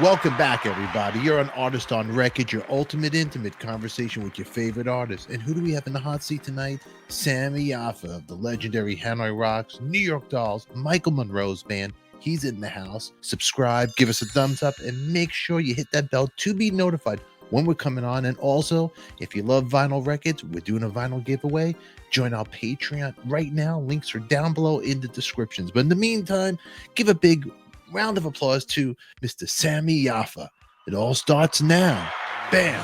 Welcome back, everybody. You're an Artist on Record, your ultimate intimate conversation with your favorite artists. And who do we have in the hot seat tonight? Sami Yaffa of the legendary Hanoi Rocks, New York Dolls, Michael Monroe's band. He's in the house. Subscribe, give us a thumbs up, and make sure you hit that bell to be notified when we're coming on. And also, if you love vinyl records, we're doing a vinyl giveaway. Join our Patreon right now. Links are down below in the descriptions. But in the meantime, give a big round of applause to Mr. Sami Yaffa. It all starts now. Bam.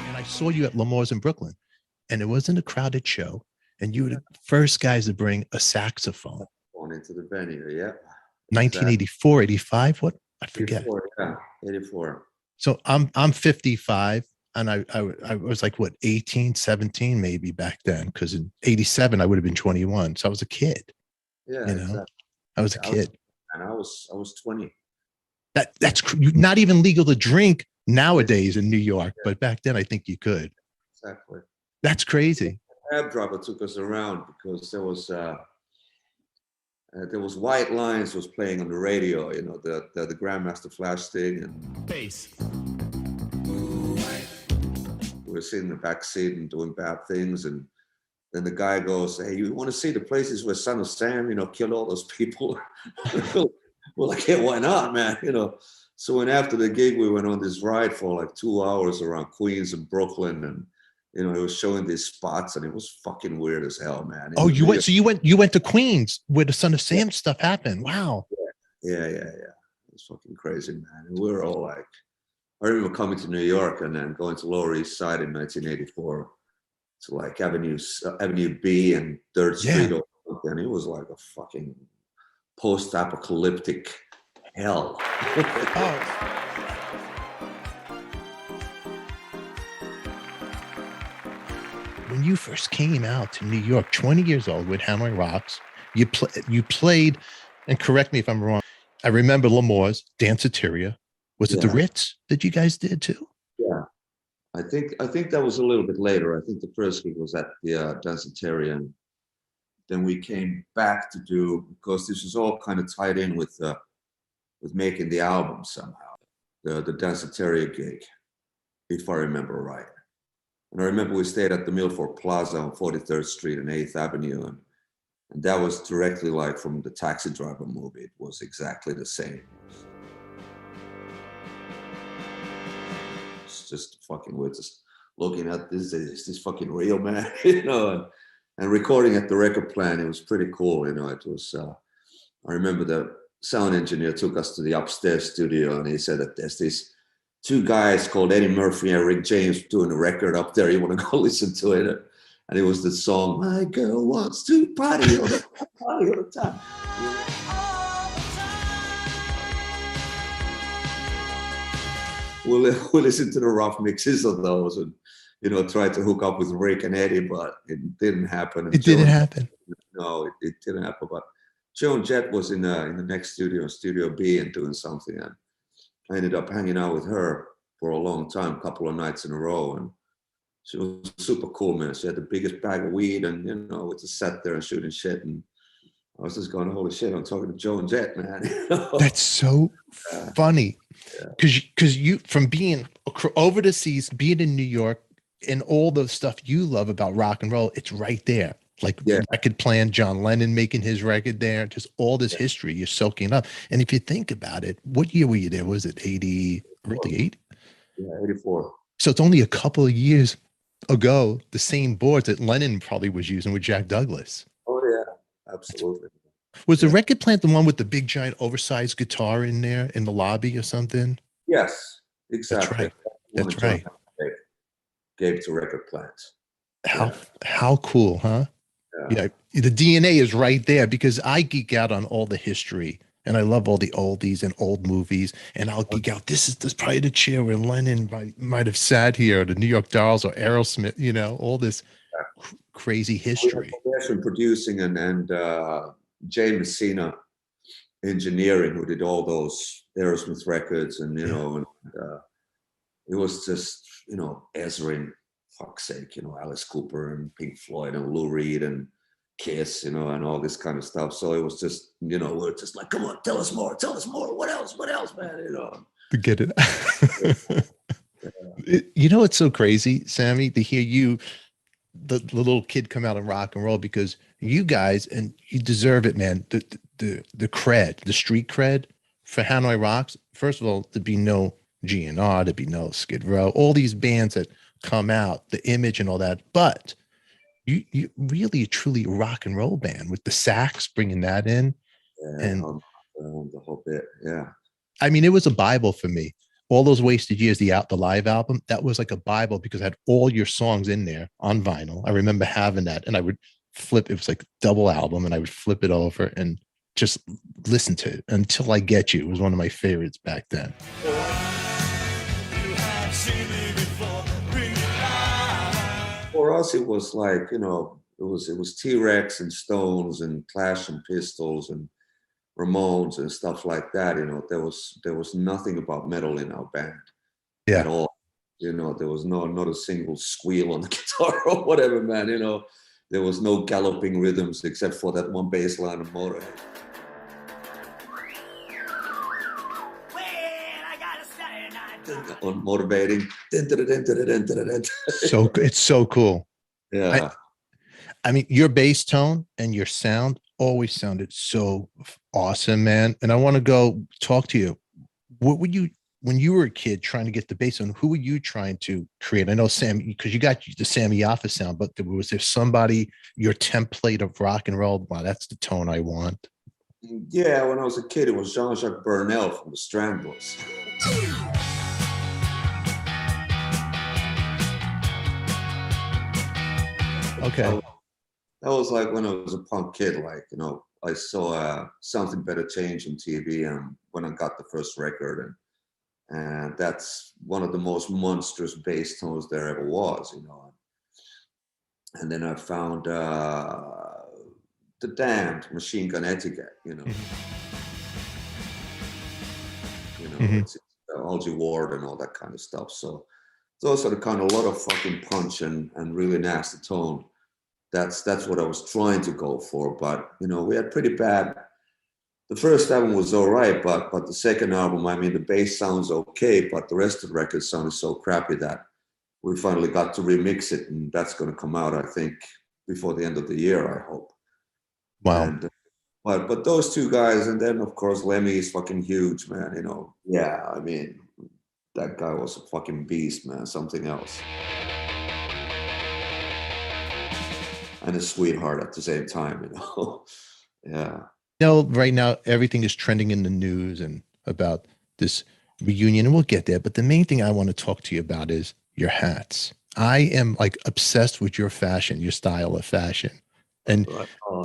And I saw you at L'Amour's in Brooklyn, and it wasn't a crowded show, and you were the first guys to bring a saxophone. Going into the venue, yeah. 1984, 85, what? I forget. 84, yeah, 84. So I'm 55, and I was like, what, 18, 17 maybe back then, because in 87, I would have been 21, so I was a kid. Yeah, you know, exactly. I was a kid, and I was 20. That's not even legal to drink nowadays in New York, but back then I think you could. Exactly. That's crazy. The cab driver took us around because there was White Lines was playing on the radio. You know, the Grandmaster Flash thing and bass. We were sitting in the back seat and doing bad things and. Then the guy goes, "Hey, you want to see the places where Son of Sam, you know, killed all those people?" We're like, "Yeah, why not, man?" You know. So when after the gig, we went on this ride for like 2 hours around Queens and Brooklyn, and you know, he was showing these spots, and it was fucking weird as hell, man. Oh, you went? So you went to Queens where the Son of Sam stuff happened? Wow. Yeah. It was fucking crazy, man. And we were all like, I remember coming to New York and then going to Lower East Side in 1984. To like Avenue B and 3rd Street, and it was like a fucking post-apocalyptic hell. When you first came out to New York, 20 years old with Hanoi Rocks, you played, and correct me if I'm wrong, I remember L'Amour's, 𝗙𝗟𝗟. Was it the Ritz that you guys did too? Yeah. I think that was a little bit later. I think the first gig was at the 𝗙𝗟𝗟, and then we came back to do, because this was all kind of tied in with making the album somehow. The 𝗙𝗟𝗟 gig, if I remember right. And I remember we stayed at the Milford Plaza on 43rd Street and 8th Avenue, and that was directly like from the Taxi Driver movie. It was exactly the same. Just fucking we're just looking at this. Is this fucking real, man? You know, and recording at the record plant, it was pretty cool. You know, it was. I remember the sound engineer took us to the upstairs studio, and he said that there's these two guys called Eddie Murphy and Rick James doing a record up there. You want to go listen to it? And it was the song "My Girl Wants to Party All the Time." We'll listen to the rough mixes of those and, you know, try to hook up with Rick and Eddie, but it didn't happen. It didn't happen. No, it didn't happen. But Joan Jett was in the next studio, Studio B, and doing something. And I ended up hanging out with her for a long time, a couple of nights in a row. And she was super cool, man. She had the biggest bag of weed and, you know, we just sat there and shooting shit. And I was just going, holy shit, I'm talking to Joan Jett, man. You know? That's so funny. Because you, from being over the seas, being in New York, and all the stuff you love about rock and roll, it's right there. Like record playing, John Lennon making his record there, just all this history you're soaking up. And if you think about it, what year were you there? Was it 80, early 80? Yeah, 84. So it's only a couple of years ago, the same boards that Lennon probably was using with Jack Douglas. Oh, yeah, absolutely. Was the record plant the one with the big giant oversized guitar in there in the lobby or something? Yes, exactly. That's right. That's right. Gave to record plants. How cool, huh? Yeah. The DNA is right there, because I geek out on all the history and I love all the oldies and old movies, and I'll geek out. This is probably the chair where Lennon might have sat here, or the New York Dolls or Aerosmith, you know, all this crazy history. We're from producing and Jay Messina engineering, who did all those Aerosmith records, and you know, and it was just, you know, Ezra, and fuck's sake, you know, Alice Cooper and Pink Floyd and Lou Reed and Kiss, you know, and all this kind of stuff. So it was just, you know, we're just like, come on, tell us more, what else, man, you know. To get it. You know, it's so crazy, Sammy, to hear you, the little kid, come out and rock and roll, because you guys, and you deserve it, man. The cred, the street cred for Hanoi Rocks. First of all, to be no GNR, to be no Skid Row, all these bands that come out, the image and all that, but you really truly rock and roll band with the sax, bringing that in. Yeah, And the whole bit. Yeah. I mean, it was a Bible for me. All those wasted years, the live album, that was like a Bible, because I had all your songs in there on vinyl. I remember having that, and I would flip. It was like double album, and I would flip it over and just listen to it until I Get You. It was one of my favorites back then. For us, it was like, you know, it was T-Rex and Stones and Clash and Pistols and Ramones and stuff like that. You know, there was nothing about metal in our band at all. You know, there was not a single squeal on the guitar or whatever, man. You know, there was no galloping rhythms except for that one bass line of Motorhead. On motivating. So it's so cool. Yeah. I mean, your bass tone and your sound always sounded so awesome, man. And I want to go talk to you. What would you, when you were a kid trying to get the bass on, who were you trying to create? I know Sam, because you got the Sami Yaffa sound, but was there somebody, your template of rock and roll? Wow, that's the tone I want. Yeah, when I was a kid, it was Jean-Jacques Burnel from the Stranglers. Okay. That was like when I was a punk kid, like, you know, I saw Something Better Change on TV, and when I got the first record, and that's one of the most monstrous bass tones there ever was, you know. And then I found The Damned, Machine Gun Etiquette, you know. You know, it's 𝗙𝗢𝗚𝗓 and all that kind of stuff. So those are the kind of, a lot of fucking punch and really nasty tone. That's what I was trying to go for. But, you know, we had pretty bad. The first album was all right, but the second album, I mean, the bass sounds okay, but the rest of the record sounded so crappy that we finally got to remix it, and that's going to come out, I think, before the end of the year, I hope. Wow. And, but those two guys, and then of course Lemmy is fucking huge, man. You know, yeah, I mean, that guy was a fucking beast, man. Something else. And a sweetheart at the same time, you know. Yeah. You know, right now everything is trending in the news and about this reunion, and we'll get there. But the main thing I want to talk to you about is your hats. I am like obsessed with your fashion, your style of fashion. And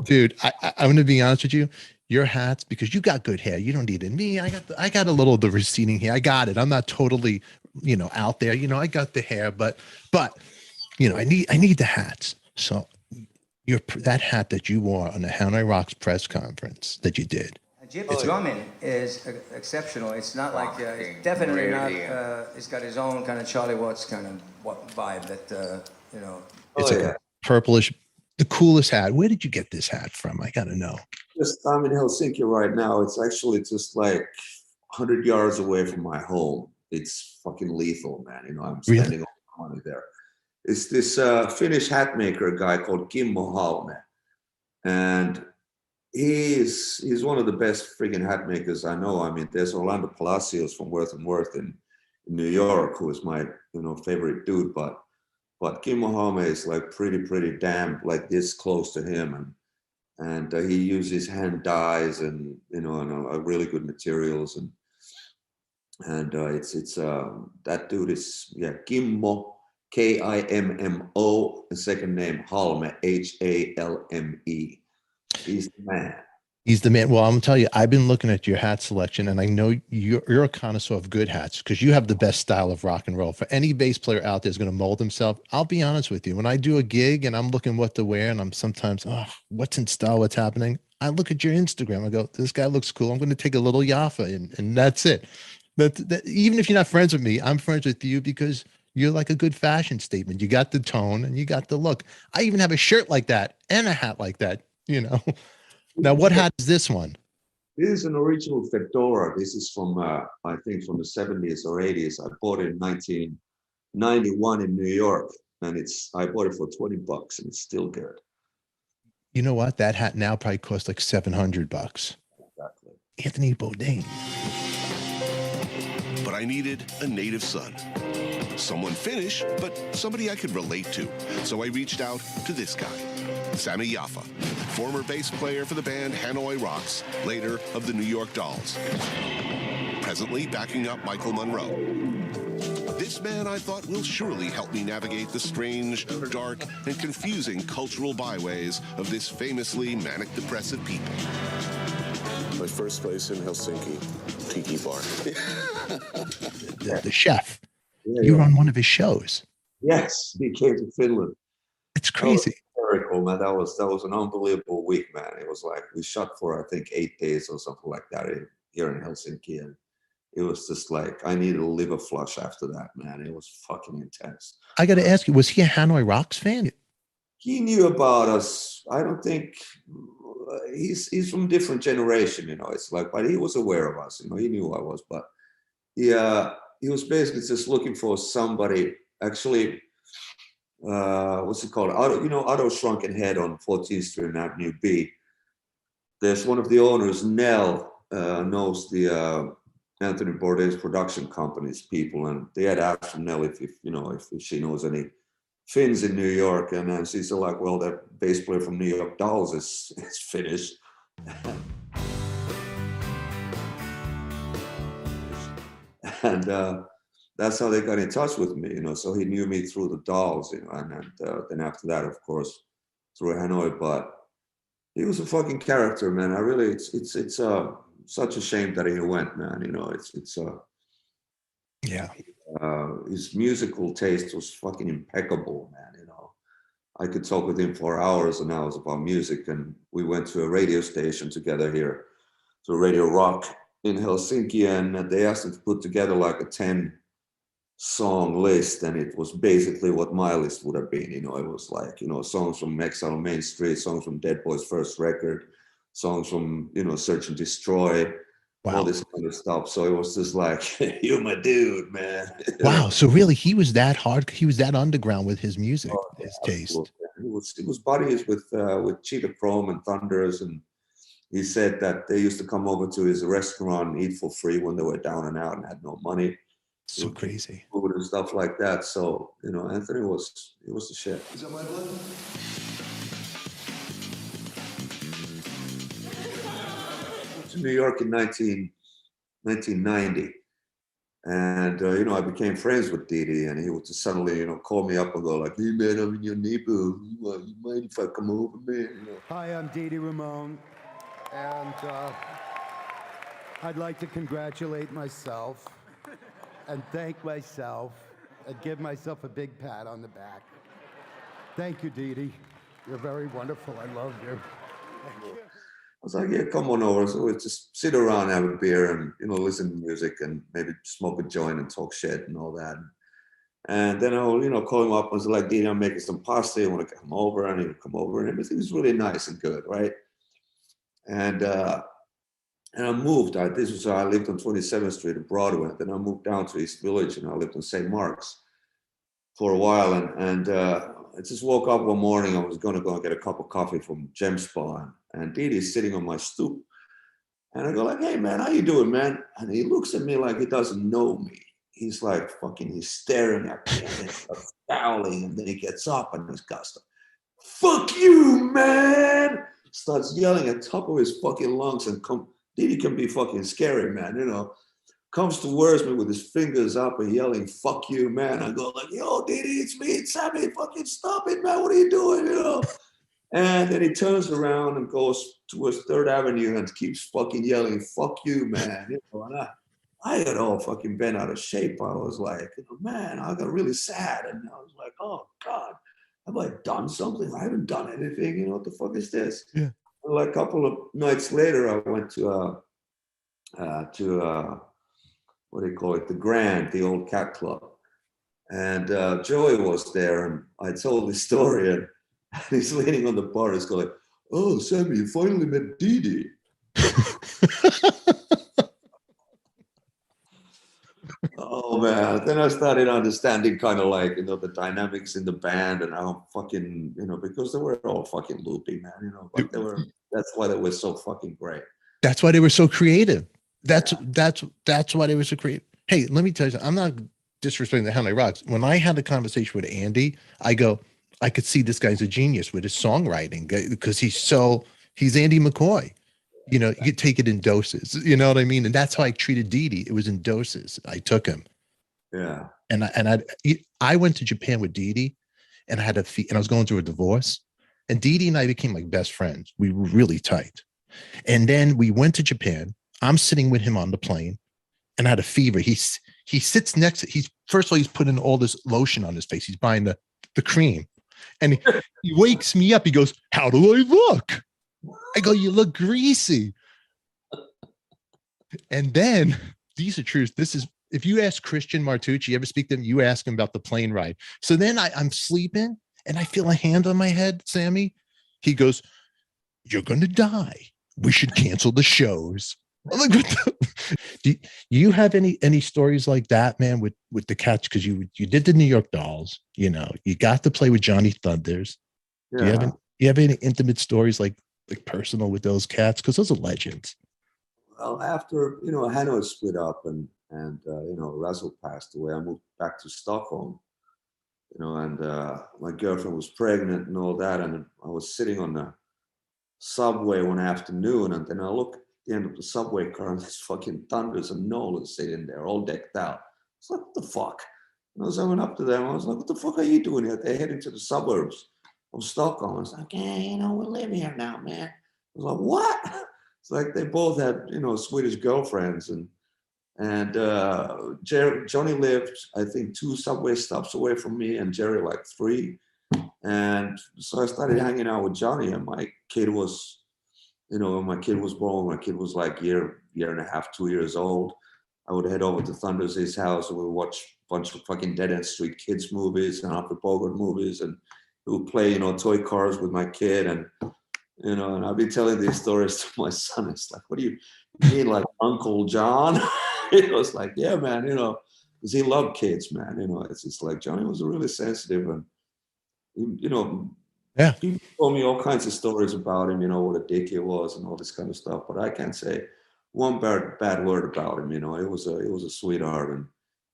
dude, I'm going to be honest with you, your hats, because you got good hair. You don't need it. Me, I got a little of the receding hair. I got it. I'm not totally, you know, out there. You know, I got the hair, but you know, I need the hats. So that hat that you wore on the Hanoi Rocks press conference that you did. Jip's drumming is exceptional. It's not like, it's definitely not, it's got his own kind of Charlie Watts kind of vibe that, you know. It's like a purplish, the coolest hat. Where did you get this hat from? I got to know. I'm in Helsinki right now. It's actually just like 100 yards away from my home. It's fucking lethal, man. You know, I'm spending all the money there. It's this Finnish hat maker guy called 𝗬𝗢𝗚𝗡𝗥𝗢𝗡. And he's one of the best friggin' hat makers I know. I mean, there's Orlando Palacios from Worth and Worth in New York, who is my, you know, favorite dude, but 𝗬𝗢𝗚𝗡𝗥𝗢𝗡 is like pretty damn like this close to him, and he uses hand dyes and, you know, and really good materials, and it's that dude is 𝗬𝗢𝗡𝗥𝗢𝗡, KIMMO, the second name 𝗙𝗢𝗡𝗥𝗢𝗡, HALME. He's the man. He's the man. Well, I'm gonna tell you, I've been looking at your hat selection, and I know you're a connoisseur of good hats, because you have the best style of rock and roll. For any bass player out there is going to mold himself, I'll be honest with you. When I do a gig and I'm looking what to wear, and I'm sometimes, what's in style, what's happening, I look at your Instagram. I go, this guy looks cool. I'm going to take a little Yaffa, and that's it. That even if you're not friends with me, I'm friends with you because you're like a good fashion statement. You got the tone and you got the look. I even have a shirt like that and a hat like that you know. Now, what hat is this one? This is an original fedora. This is from, I think, from the 70s or 80s. I bought it in 1991 in New York, and I bought it for $20, and it's still good. You know what? That hat now probably costs like $700. Exactly. Anthony Bourdain. But I needed a native son. Someone Finnish, but somebody I could relate to. So I reached out to this guy, Sami Yaffa, former bass player for the band Hanoi Rocks, later of the New York Dolls. Presently backing up Michael Monroe. This man, I thought, will surely help me navigate the strange, dark, and confusing cultural byways of this famously manic-depressive people. My first place in Helsinki, tiki bar. The chef. Yeah, You were on one of his shows. Yes, he came to Finland. It's crazy. Hysterical, man. That was an unbelievable week, man. It was like we shot for, I think, 8 days or something like that here in Helsinki, and it was just like I needed a liver flush after that, man. It was fucking intense. I got to ask you, was he a Hanoi Rocks fan? He knew about us. I don't think he's from a different generation, you know. It's like, but he was aware of us, you know. He knew who I was, but he was basically just looking for somebody. Actually, what's it called? Otto Shrunken Head on 14th Street and Avenue B. There's one of the owners, Nell, knows the Anthony Bourdain's production company's people, and they had asked from Nell if she knows any Finns in New York, and then she's like, well, that bass player from New York Dolls is Finnish. And that's how they got in touch with me, you know. So he knew me through the Dolls, you know, and then after that, of course, through Hanoi. But he was a fucking character, man. I really, it's such a shame that he went, man. You know, Yeah. His musical taste was fucking impeccable, man. You know, I could talk with him for hours and hours about music, and we went to a radio station together here, to Radio Rock in Helsinki, and they asked him to put together like a 10-song list, and it was basically what my list would have been. You know, it was like, you know, songs from Exile on Main Street, songs from Dead Boy's first record, songs from, you know, Search and Destroy, all this kind of stuff. So it was just like, you're my dude, man. Wow. So really, he was that hard. He was that underground with his music, his taste. He was buddies with 𝗬𝗢𝗙𝗏 and Thunders, and he said that they used to come over to his restaurant and eat for free when they were down and out and had no money. So crazy. Food and stuff like that. So, you know, Anthony was the shit. Is that my blood? To New York in 1990, and you know, I became friends with Didi, and he would just suddenly, you know, call me up and go like, "Hey man, I'm in your neighborhood. You mind if I come over, man?" You know? Hi, I'm 𝗠𝗓𝗏𝗏, and I'd like to congratulate myself and thank myself and give myself a big pat on the back. Thank you, Didi. You're very wonderful. I love you. Thank you. I was like, yeah, come on over. So we'd just sit around, have a beer, and, you know, listen to music and maybe smoke a joint and talk shit and all that. And then I'll, you know, call him up and say like, Didi, I'm making some pasta. You want to come over? And he would come over, and everything was really nice and good, right? And I moved. I lived on 27th Street at Broadway. Then I moved down to East Village, and I lived on St. Mark's for a while. And I just woke up one morning. I was going to go and get a cup of coffee from Gem Spa, and Didi's sitting on my stoop. And I go like, hey, man, how you doing, man? And he looks at me like he doesn't know me. He's like he's staring at me, and then he starts scowling, and then he gets up and he's got stuff. Fuck you, man! Starts yelling at the top of his fucking lungs, and Didi can be fucking scary, man, you know. Comes towards me with his fingers up and yelling, fuck you, man. I go like, yo, Didi, it's me, it's Sami, fucking stop it, man, what are you doing, you know? And then he turns around and goes towards 3rd Avenue and keeps fucking yelling, fuck you, man. You know, and I got all fucking bent out of shape. I was like, you know, man, I got really sad. And I was like, oh, God, have I done something? I haven't done anything. You know, what the fuck is this? Yeah. And like a couple of nights later, I went to what do you call it? The Grand, the old cat club. And Joey was there, and I told the story, and he's leaning on the bar. He's going, oh, Sammy, you finally met Dee Dee. Oh man! Then I started understanding kind of like the dynamics in the band and how fucking because they were all fucking loopy, man. But they were. That's why they were so fucking great. That's why they were so creative. That's why they were so creative. Hey, let me tell you something. I'm not disrespecting the Hanoi Rocks. When I had a conversation with Andy, I could see this guy's a genius with his songwriting because he's Andy McCoy. You could take it in doses. You know what I mean? And that's how I treated Dee Dee. It was in doses. I took him. Yeah. And I went to Japan with Dee Dee, and I was going through a divorce, and Dee Dee and I became like best friends. We were really tight. And then we went to Japan. I'm sitting with him on the plane, and I had a fever. He sits next to, first of all, he's putting all this lotion on his face. He's buying the cream, and he wakes me up. He goes, "How do I look?" I go, "You look greasy." And then these are truths. This is, if you ask Christian Martucci, you ever speak to him, you ask him about the plane ride. So then I'm sleeping and I feel a hand on my head, Sammy. He goes, "You're going to die. We should cancel the shows." I'm like, do you have any stories like that, man, with the Cats? Because you did the New York Dolls, you got to play with Johnny Thunders. Yeah. Do you have any intimate stories like personal with those Cats? Because those are legends. Well, after Hanoi split up and Russell passed away, I moved back to Stockholm. And my girlfriend was pregnant and all that, and I was sitting on the subway one afternoon, and then I look at the end of the subway car, and there's fucking Thunders and Nolan sitting there, all decked out. It's like, what the fuck? And I was going up to them. I was like, what the fuck are you doing here? They're heading to the suburbs of Stockholm. I was like, yeah, we live here now, man. I was like, what? It's like they both had, Swedish girlfriends, and Johnny lived, I think, 2 subway stops away from me, and Jerry like 3. And so I started hanging out with Johnny, and my kid was, when my kid was born, my kid was like year and a half, 2 years old. I would head over to Thunders' house, and we would watch a bunch of fucking Dead End Street Kids movies and Humphrey Bogart movies, and we would play, toy cars with my kid, and I'd be telling these stories to my son. It's like, what do you mean, like Uncle John? He was like, yeah, man, because he loved kids, man. It's just like Johnny was really sensitive, and yeah, people told me all kinds of stories about him, what a dick he was and all this kind of stuff. But I can't say one bad word about him. It was a sweetheart, and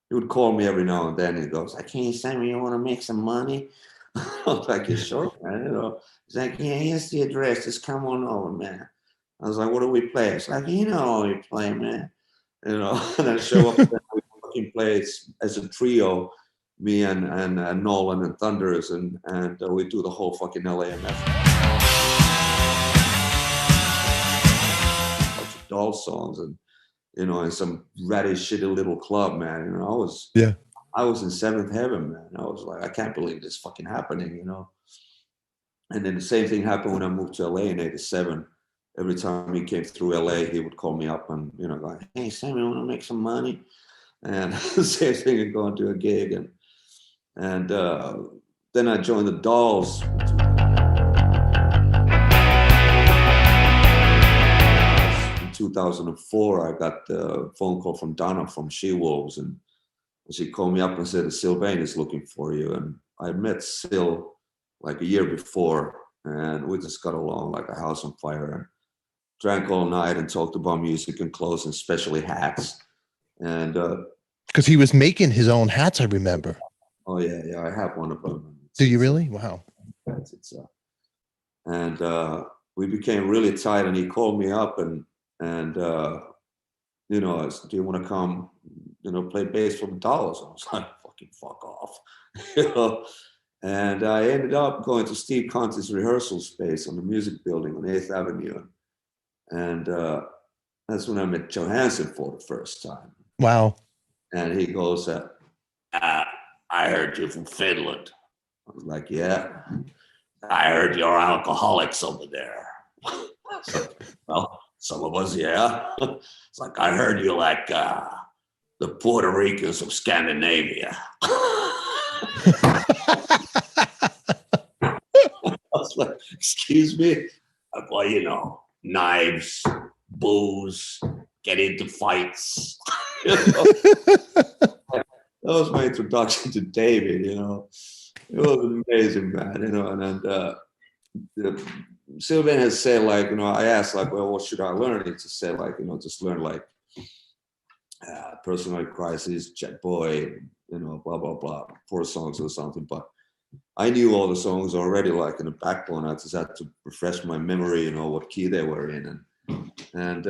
he would call me every now and then. He goes, like, "Hey, Sammy, you want to make some money?" I was like, "Yeah, sure, man." He's like, "Yeah, here's the address. Just come on over, man." I was like, "What do we play?" It's like, we play, man. And I show up and we fucking play as a trio, me and Nolan and Thunders, and we do the whole fucking LAMF. Bunch of doll songs, and in some ratty shitty little club, man. I was in 7th heaven, man. I was like, I can't believe this fucking happening, And then the same thing happened when I moved to LA in '87. Every time he came through LA, he would call me up and, go, "Hey, Sammy, you want to make some money?" And the same thing, and go and do a gig. And then I joined the Dolls. In 2004, I got the phone call from Donna from She-Wolves, and she called me up and said, "Sylvain is looking for you." And I met Syl like a year before, and we just got along like a house on fire, and drank all night and talked about music and clothes, and especially hats. And because he was making his own hats, I remember. Oh yeah, I have one of them. Do you really? Wow. And we became really tight, and he called me up and "Do you want to come, play bass for the Dolls?" I was like, "Fucking fuck off," And I ended up going to Steve Conti's rehearsal space on the Music Building on 8th Avenue, and that's when I met Johansson for the first time. Wow. And he goes, "I heard you're from Finland." I was like, "Yeah." "I heard you're alcoholics over there." So, "Well, some of us, yeah." It's like, "I heard you like the Puerto Ricans of Scandinavia." I was like, "Excuse me?" like, well, you know, knives, booze, get into fights. You know? That was my introduction to David, you know. It was amazing, man, you know. And Sylvain has said, like, you know, I asked, like, well, what should I learn? He just said, like, you know, just learn, like, Personal Crisis, Jet Boy, you know, blah, blah, blah, 4 songs or something. But I knew all the songs already, like, in the backbone. I just had to refresh my memory, you know, what key they were in. And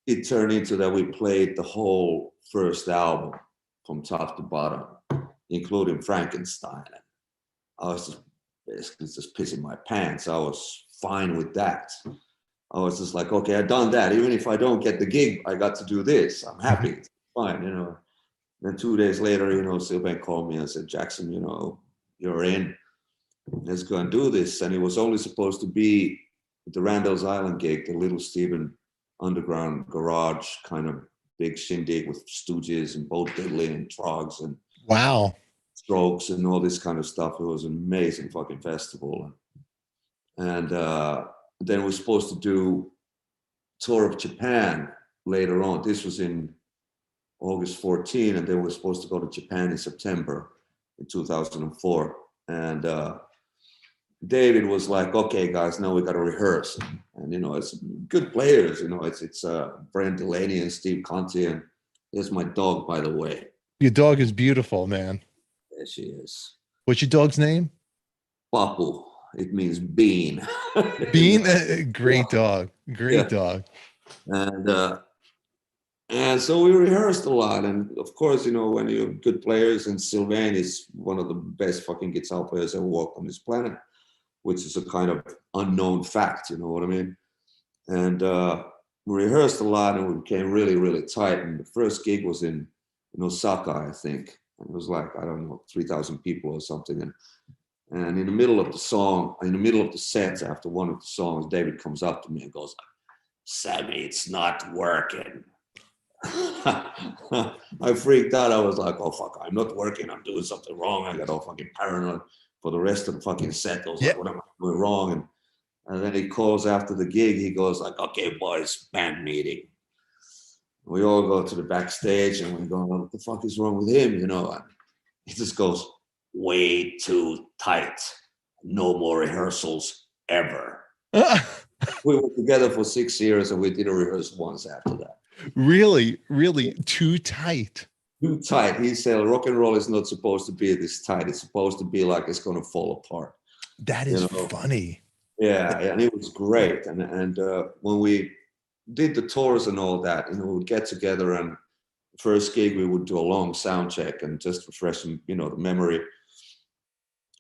it turned into that we played the whole first album from top to bottom, including Frankenstein. I was just basically just pissing my pants. I was fine with that. I was just like, okay, I've done that. Even if I don't get the gig, I got to do this. I'm happy. It's fine, you know. Then 2 days later, you know, Sylvain called me and said, Jackson, you know, you're in. Let's go and do this. And it was only supposed to be the Randall's Island gig, the Little Steven underground garage kind of big shindig with Stooges and Bo Diddley and Trogs and Wow. Strokes and all this kind of stuff. It was an amazing fucking festival. And then we're supposed to do tour of Japan later on. This was in August 14, and then we're supposed to go to Japan in September in 2004. And David was like, okay, guys, now we got to rehearse. And, you know, it's good players, you know, it's Brent Delaney and Steve Conte. And there's my dog, by the way. Your dog is beautiful, man. There she is. What's your dog's name? Papu. It means bean. Bean? Great dog. Great dog. And so we rehearsed a lot. And of course, you know, when you have good players, and Sylvain is one of the best fucking guitar players ever walked on this planet, which is a kind of unknown fact, you know what I mean? And we rehearsed a lot and we became really, really tight. And the first gig was in Osaka, I think. It was like, I don't know, 3,000 people or something. And in the middle of the song, in the middle of the set, after one of the songs, David comes up to me and goes, Sammy, it's not working. I freaked out. I was like, oh, fuck, I'm not working. I'm doing something wrong. I got all fucking paranoid for the rest of the fucking set. I was like, what am I doing wrong? And then he calls after the gig. He goes like, okay, boys, band meeting. We all go to the backstage and we go, what the fuck is wrong with him? You know, and he just goes, way too tight. No more rehearsals ever. We were together for 6 years and we didn't rehearse once after that. Really, really too tight. Too tight. He said rock and roll is not supposed to be this tight. It's supposed to be like it's going to fall apart. That is funny. Yeah, and it was great. And when we did the tours and all that, you know, we would get together and first gig we would do a long sound check and just refresh, you know, the memory,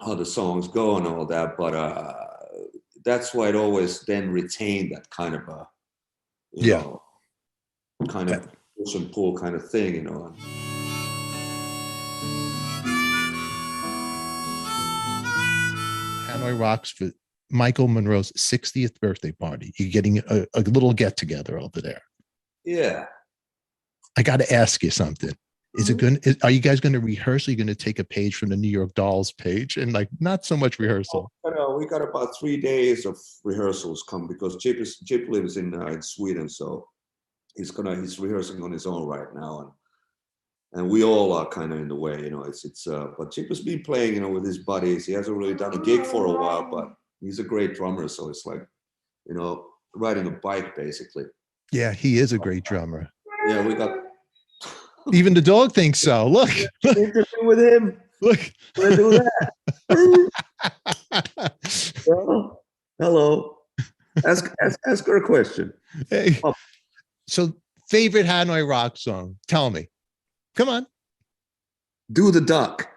how the songs go and all that. But that's why it always then retained that kind of a, you know, kind of push and pull kind of thing, you know. Hanoi Rocks for Michael Monroe's 60th birthday party. You're getting a little get together over there. Yeah. I got to ask you something. Is it good? Are you guys going to rehearse? Are you going to take a page from the New York Dolls page and like not so much rehearsal? We got about 3 days of rehearsals come because Chip lives in Sweden, so he's rehearsing on his own right now, and we all are kind of in the way, you know. But Chip has been playing, you know, with his buddies. He hasn't really done a gig for a while, but he's a great drummer, so it's like, you know, riding a bike basically. Yeah, he is a great drummer. Yeah, we got. Even the dog thinks so. Look, interview with him. Look, we're gonna do that. Well, hello. Ask her a question. Hey. So, favorite Hanoi Rock song? Tell me. Come on. Do the Duck.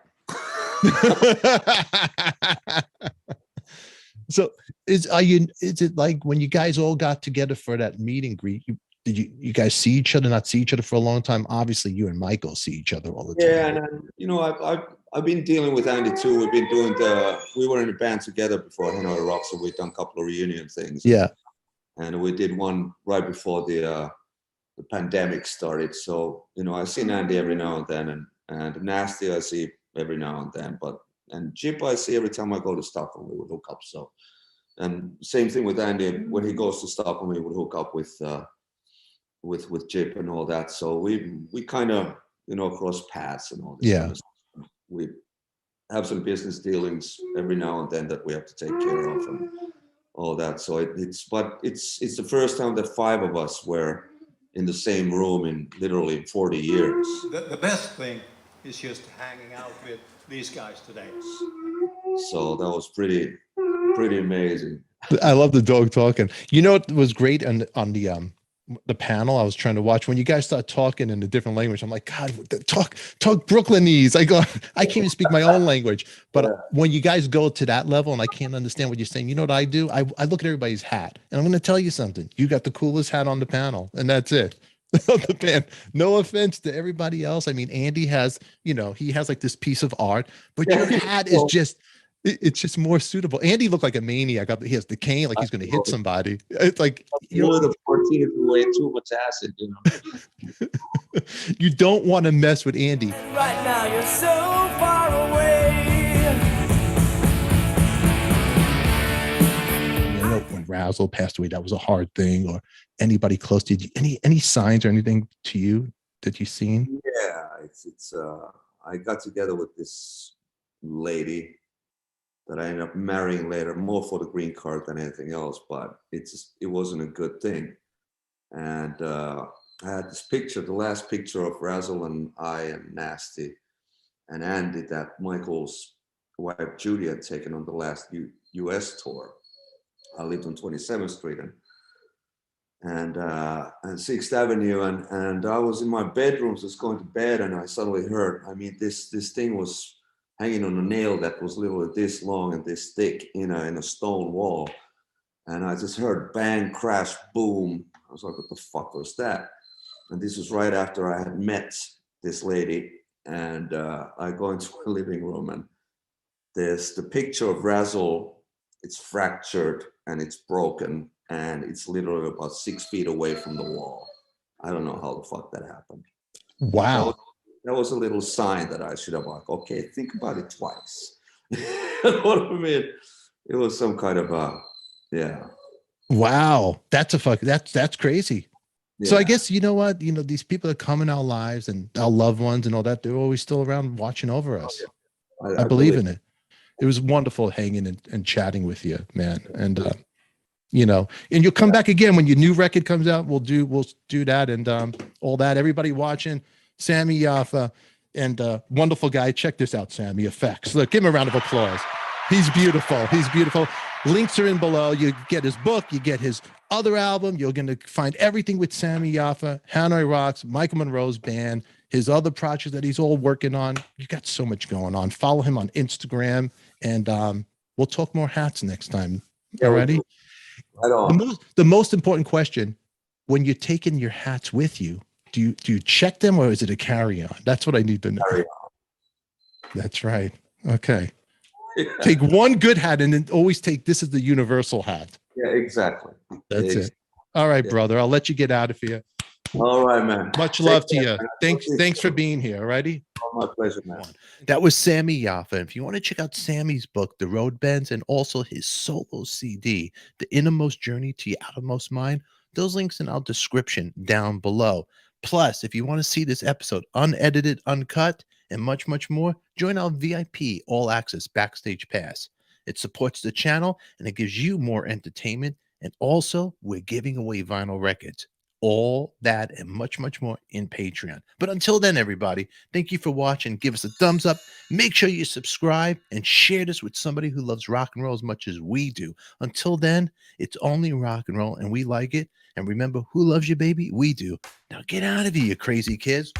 So, is it like when you guys all got together for that meet and greet? Did you guys see each other? Not see each other for a long time. Obviously, you and Michael see each other all the time. Yeah, and you know, I've been dealing with Andy too. We've been doing we were in a band together before Hanoi Rocks, so we've done a couple of reunion things. Yeah, and we did one right before the pandemic started. So you know, I see Andy every now and then, and Nasty I see every now and then, and Jip I see every time I go to Stockholm. We would hook up. So, And same thing with Andy. When he goes to Stockholm, he would hook up with Jip and all that. So we kind of, you know, cross paths and all this kind of stuff. We have some business dealings every now and then that we have to take care of and all that. So it's the first time that 5 of us were in the same room in literally 40 years. The best thing is just hanging out with these guys today. So that was pretty amazing. I love the dog talking. You know, it was great on the panel I was trying to watch when you guys start talking in a different language. I'm like, God, talk Brooklynese. I can't even speak my own language. But when you guys go to that level and I can't understand what you're saying, you know what I do? I look at everybody's hat, and I'm going to tell you something. You got the coolest hat on the panel, and that's it. The band. No offense to everybody else. I mean, Andy has, you know, he has like this piece of art, but your hat is just. It's just more suitable. Andy looked like a maniac. He has the cane, like he's going to hit somebody. It's like you know, the 14 if you weigh too much acid, you know. You don't want to mess with Andy. Right now, you're so far away. You know, when Razzle passed away, that was a hard thing. Or anybody close to you? Any signs or anything to you that you've seen? Yeah, it's. I got together with this lady that I ended up marrying later, more for the green card than anything else, but it wasn't a good thing. And I had this picture, the last picture of Razzle and I and Nasty and Andy that Michael's wife Judy had taken on the last US tour. I lived on 27th Street and 6th Avenue, and I was in my bedroom just going to bed, and I suddenly heard, I mean, this thing was hanging on a nail that was literally this long and this thick in a stone wall. And I just heard bang, crash, boom. I was like, what the fuck was that? And this was right after I had met this lady. And I go into my living room, and there's the picture of Razzle. It's fractured and it's broken, and it's literally about 6 feet away from the wall. I don't know how the fuck that happened. Wow. That was a little sign that I should have like, okay, think about it twice. You know what I mean? It was some kind of yeah. Wow. That's crazy. Yeah. So I guess, you know what, you know, these people that come in our lives and our loved ones and all that, they're always still around watching over us. I believe in it. It was wonderful hanging and chatting with you, man. And, you know, and you'll come back again when your new record comes out. We'll do that and all that. Everybody watching, Sami Yaffa, and wonderful guy. Check this out, Sami Effects. Look, give him a round of applause. He's beautiful. He's beautiful. Links are in below. You get his book. You get his other album. You're going to find everything with Sami Yaffa, Hanoi Rocks, Michael Monroe's band, his other projects that he's all working on. You got so much going on. Follow him on Instagram, and we'll talk more hats next time. Yeah, Alrighty? Right on. The most important question, when you're taking your hats with you, do you check them, or is it a carry-on? That's what I need to know. That's right. Okay. Yeah. Take one good hat and then always take, this is the universal hat. Yeah, exactly. That's it. All right, brother. I'll let you get out of here. All right, man. Much love to you. Thanks for being here. Alrighty. Oh, my pleasure, man. That was Sami Yaffa. If you want to check out Sammy's book, The Road Bends, and also his solo CD, The Innermost Journey to Your Outermost Mind, those links in our description down below. Plus, if you want to see this episode unedited, uncut, and much, much more, join our VIP All Access Backstage Pass. It supports the channel, and it gives you more entertainment. And also, we're giving away vinyl records. All that and much, much more in Patreon. But until then, everybody, thank you for watching. Give us a thumbs up. Make sure you subscribe and share this with somebody who loves rock and roll as much as we do. Until then, it's only rock and roll, and we like it. And remember, who loves you, baby? We do. Now get out of here, you crazy kids.